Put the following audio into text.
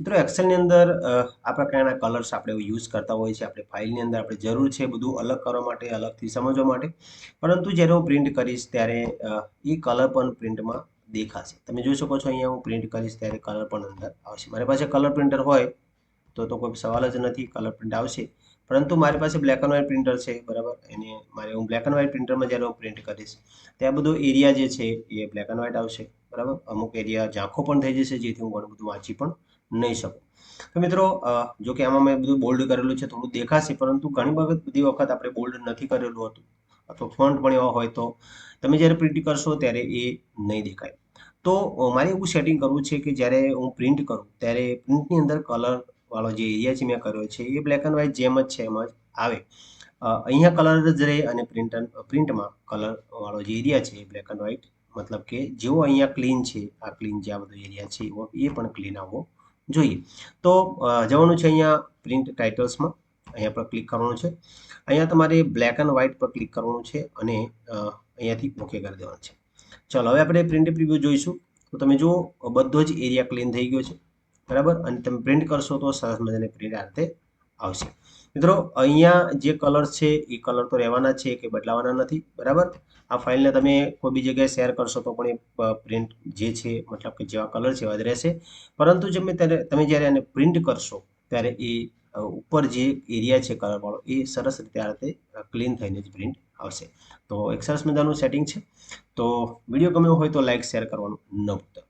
મિત્રો એક્સેલની અંદર આ પ્રકારના કલર્સ આપણે યુઝ કરતા હોઈએ છીએ. આપણે ફાઇલની અંદર આપણે જરૂર છે બધું અલગ કરવા માટે, અલગથી સમજવા માટે. પરંતુ જ્યારે હું પ્રિન્ટ કરીશ ત્યારે એ કલર પણ પ્રિન્ટમાં દેખાશે. તમે જોઈ શકો છો અહીંયા હું પ્રિન્ટ કરીશ ત્યારે કલર પણ અંદર આવશે. મારી પાસે કલર પ્રિન્ટર હોય તો કોઈ સવાલ જ નથી, કલર પ્રિન્ટ આવશે. પરંતુ મારી પાસે બ્લેક એન્ડ વ્હાઇટ પ્રિન્ટર છે, બરાબર. એને હું બ્લેક એન્ડ વ્હાઇટ પ્રિન્ટરમાં જ્યારે હું પ્રિન્ટ કરીશ ત્યાં બધો એરિયા જે છે એ બ્લેક એન્ડ વ્હાઇટ આવશે, બરાબર. અમુક એરિયા ઝાંખો પણ થઈ જશે, જેથી હું ઘણું બધું વાંચી પણ નહીં શકું. તો મિત્રો જો કે આમાં મેં બધું બોલ્ડ કરેલું છે, થોડું દેખાશે, પરંતુ બધી વખત આપણે બોલ્ડ નથી કરેલું હતું અથવા ફોન્ટ પણ એવા હોય તો તમે જ્યારે પ્રિન્ટ કરશો ત્યારે એ નહીં દેખાય. તો મારે એવું સેટિંગ કરવું છે કે જ્યારે હું પ્રિન્ટ કરું ત્યારે પ્રિન્ટની અંદર કલર વાળો જે એરિયા છે મેં કર્યો છે એ બ્લેક એન્ડ વ્હાઇટ જેમ જ છે એમ જ આવે. અહીંયા કલર જ રહે અને પ્રિન્ટમાં કલર વાળો જે એરિયા છે એ બ્લેક એન્ડ વ્હાઇટ, મતલબ કે જેવો અહીંયા ક્લીન છે, આ ક્લીન જે આ બધો એરિયા છે એ પણ ક્લીન આવવો જોઈએ. તો જવાનું છે અહીંયા પ્રિન્ટ ટાઇટલ્સમાં, અહીંયા પર ક્લિક કરવાનું છે. અહીંયા તમારે બ્લેક એન્ડ વ્હાઇટ પર ક્લિક કરવાનું છે અને અહીંયાથી ઓકે કરી દેવાનું છે. ચાલો હવે આપણે પ્રિન્ટ પ્રિવ્યુ જોઈશું. તો તમે જુઓ બધો જ એરિયા ક્લીન થઈ ગયો છે, બરાબર. અને તમે પ્રિન્ટ કરશો તો સરસ મજાની પ્રિન્ટ આ રીતે આવશે. મિત્રો અહીંયા જે કલર છે એ કલર તો રહેવાના છે, કે બદલાવાના નથી, બરાબર. આ ફાઇલને તમે કોઈ બી જગ્યાએ શેર કરશો તો પણ એ પ્રિન્ટ જે છે, મતલબ કે જેવા કલર છે એવા જ રહેશે. પરંતુ તમે જ્યારે એને પ્રિન્ટ કરશો ત્યારે એ ઉપર જે એરિયા છે કલરવાળો એ સરસ રીતે આ રીતે ક્લીન થઈને જ પ્રિન્ટ આવશે. તો એક સરસ મજાનું સેટિંગ છે. તો વિડીયો ગમ્યો હોય તો લાઇક શેર કરવાનું ન ભૂલતા.